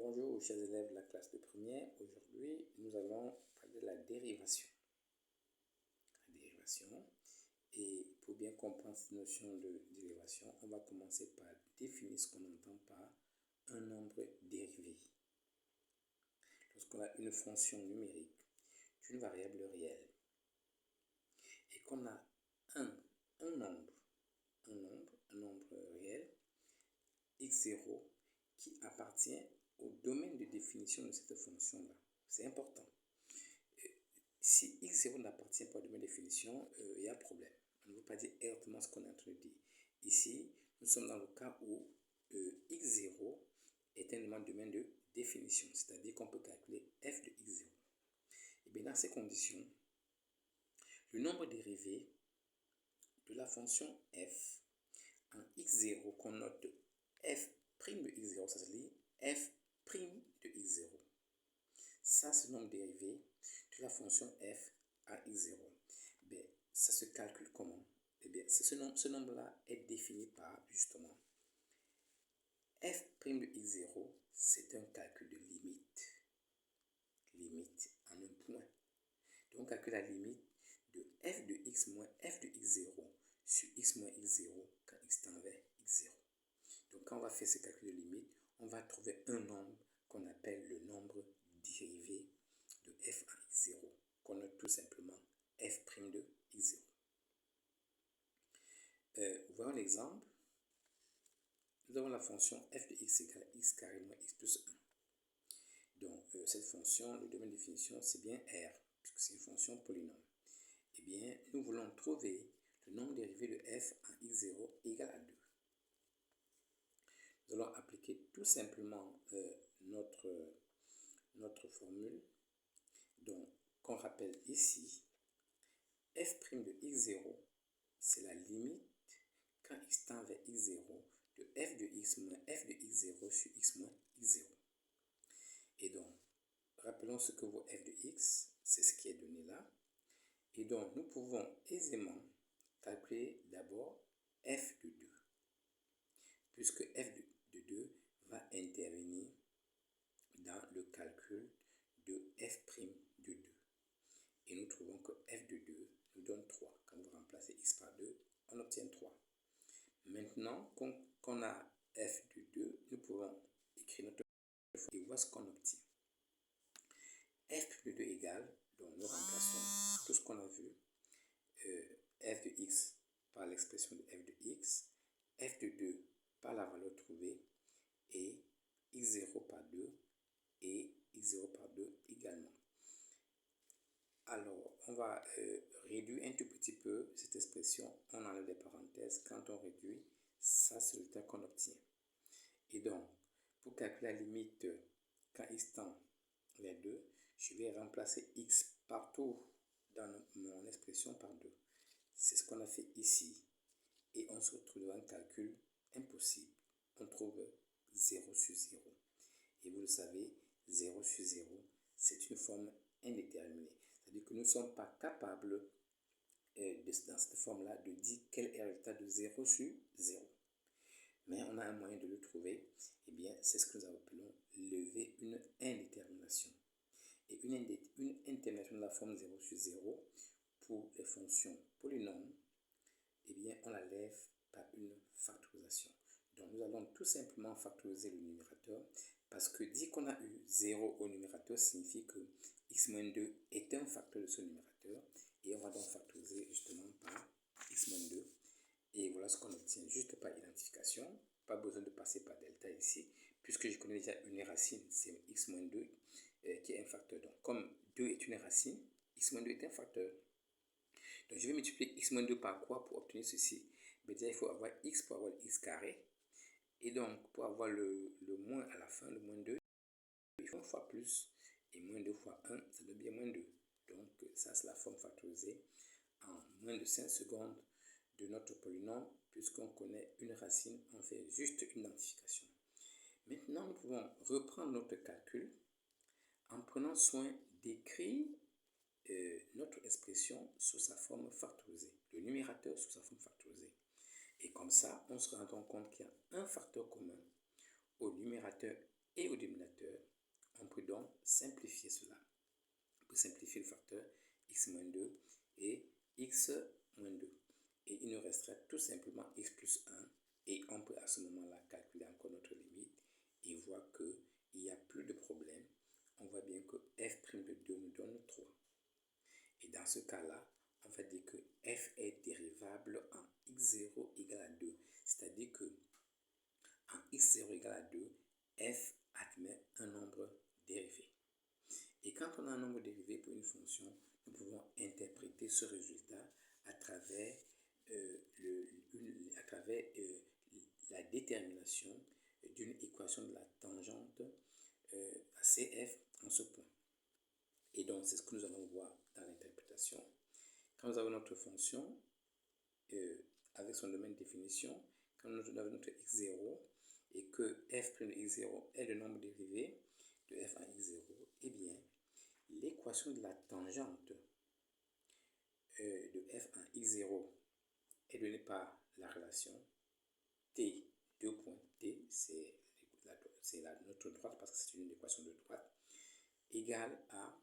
Bonjour chers élèves de la classe de première. Aujourd'hui, nous allons parler de la dérivation. Et pour bien comprendre cette notion de dérivation, on va commencer par définir ce qu'on entend par un nombre dérivé. Lorsqu'on a une fonction numérique d'une variable réelle et qu'on a un nombre réel, x0, qui appartient au domaine de définition de cette fonction-là. C'est important. Si x0 n'appartient pas au domaine de définition, il y a un problème. On ne veut pas dire exactement ce qu'on est en train de dire. Ici, nous sommes dans le cas où x0 est un élément de domaine de définition, c'est-à-dire qu'on peut calculer f de x0. Et bien dans ces conditions, le nombre dérivé de la fonction f en x0 qu'on note f' de x0, ça se lit f' de x0. Ça, c'est le nombre dérivé de la fonction f à x0. Bien, ça se calcule comment? Eh bien, ce nombre-là est défini par, justement, f' de x0, c'est un calcul de limite. Limite en un point. Donc, on calcule la limite de f de x moins f de x0 sur x moins x0 quand x tend vers x0. Donc, quand on va faire ce calcul de limite, on va trouver un nombre qu'on appelle le nombre dérivé de f en x0, qu'on note tout simplement f' de x0. Voyons l'exemple. Nous avons la fonction f de x égale x carré moins x plus 1. Donc, cette fonction, le domaine de définition, c'est bien R, puisque c'est une fonction polynôme. Eh bien, nous voulons trouver le nombre dérivé de f en x0 égal à 2. Nous allons appliquer tout simplement notre formule. Donc, qu'on rappelle ici, f' de x0, c'est la limite quand x tend vers x0 de f de x moins f de x0 sur x moins x0. Et donc, rappelons ce que vaut f de x, c'est ce qui est donné là. Et donc, nous pouvons aisément calculer d'abord f de 2, puisque f de 2 va intervenir dans le calcul de f' de 2. Et nous trouvons que f de 2 nous donne 3. Quand vous remplacez x par 2, on obtient 3. Maintenant qu'on a f de 2, nous pouvons écrire notre f et voir ce qu'on obtient. F de 2 égale, donc nous remplaçons tout ce qu'on a vu, f de x par l'expression de f de x, f de 2 par la valeur trouvée, et x0 par 2, et x0 par 2 également. Alors, on va réduire un tout petit peu cette expression. On enlève les parenthèses. Quand on réduit, ça c'est le résultat qu'on obtient. Et donc, pour calculer la limite quand x tend vers 2, je vais remplacer x partout dans mon expression par 2. C'est ce qu'on a fait ici. Et on se retrouve dans un calcul impossible. On trouve 0 sur 0. Et vous le savez, 0 sur 0, c'est une forme indéterminée. C'est-à-dire que nous ne sommes pas capables, dans cette forme-là, de dire quel est le résultat de 0 sur 0. Mais on a un moyen de le trouver. Eh bien, c'est ce que nous appelons lever une indétermination. Et une indétermination de la forme 0 sur 0 pour les fonctions polynômes, eh bien, on la lève par une factorisation. Donc, nous allons tout simplement factoriser le numérateur parce que dire qu'on a eu 0 au numérateur signifie que x-2 est un facteur de ce numérateur et on va donc factoriser justement par x-2 et voilà ce qu'on obtient juste par identification. Pas besoin de passer par delta ici puisque je connais déjà une racine, c'est x-2 qui est un facteur. Donc, comme 2 est une racine, x-2 est un facteur. Donc, je vais multiplier x-2 par quoi pour obtenir ceci? Déjà, il faut avoir x pour avoir x carré. Et donc, pour avoir le moins à la fin, le moins 2, il faut 1 fois plus. Et moins 2 fois 1, ça donne bien moins 2. Donc, ça, c'est la forme factorisée en moins de 5 secondes de notre polynôme. Puisqu'on connaît une racine, on fait juste une identification. Maintenant, nous pouvons reprendre notre calcul en prenant soin d'écrire notre expression sous sa forme factorisée, le numérateur sous sa forme factorisée. Et comme ça, on se rend compte qu'il y a un facteur commun au numérateur et au dénominateur, on peut donc simplifier cela. On peut simplifier le facteur x-2 et x-2. Et il nous restera tout simplement x plus 1. Et on peut à ce moment-là calculer encore notre limite et voir qu'il n'y a plus de problème. On voit bien que f' de 2 nous donne 3. Et dans ce cas-là, on va dire que f est dérivable en x0 égale à 2. C'est-à-dire que en x0 égale à 2, f admet un nombre dérivé. Et quand on a un nombre dérivé pour une fonction, nous pouvons interpréter ce résultat à travers, la détermination d'une équation de la tangente à CF en ce point. Et donc, c'est ce que nous allons voir dans l'interprétation. Quand nous avons notre fonction avec son domaine de définition, quand nous avons notre x0 et que f' de x0 est le nombre dérivé de f en x0, eh bien, l'équation de la tangente de f en x0 est donnée par la relation t, 2 points t, c'est notre droite parce que c'est une équation de droite, égale à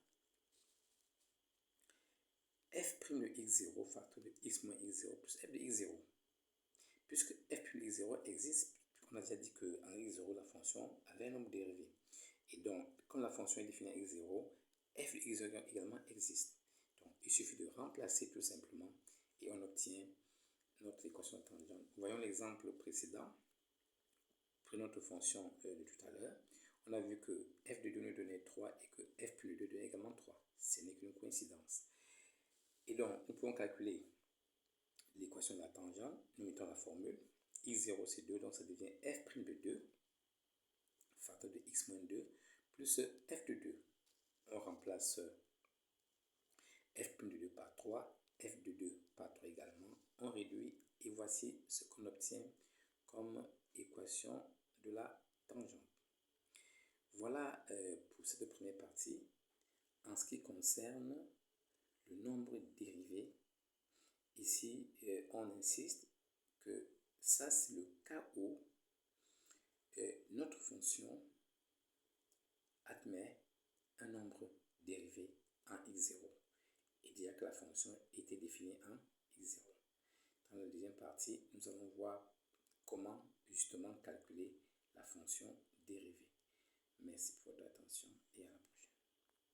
f' de x0 facteur de x moins x0 plus f de x0. Puisque f' de x0 existe, on a déjà dit qu'en x0, la fonction avait un nombre dérivé. Et donc, comme la fonction est définie en x0, f de x0 également existe. Donc, il suffit de remplacer tout simplement et on obtient notre équation de tangente. Voyons l'exemple précédent. Prenons notre fonction de tout à l'heure. On a vu que f de 2 nous donnait 3 et que f plus de 2 donnait également 3. Ce n'est qu'une coïncidence. Et donc, nous pouvons calculer l'équation de la tangente. Nous mettons la formule. x0 c'est 2, donc ça devient f' de 2, facteur de x moins 2, plus f de 2. On remplace f' de 2 par 3, f de 2 par 3 également. On réduit et voici ce qu'on obtient comme équation de la tangente. Voilà pour cette première partie. En ce qui concerne le nombre dérivé, ici on insiste que ça c'est le cas où notre fonction admet un nombre dérivé en x0 et dire que la fonction était définie en x0. Dans la deuxième partie, nous allons voir comment justement calculer la fonction dérivée. Merci pour votre attention et à la prochaine.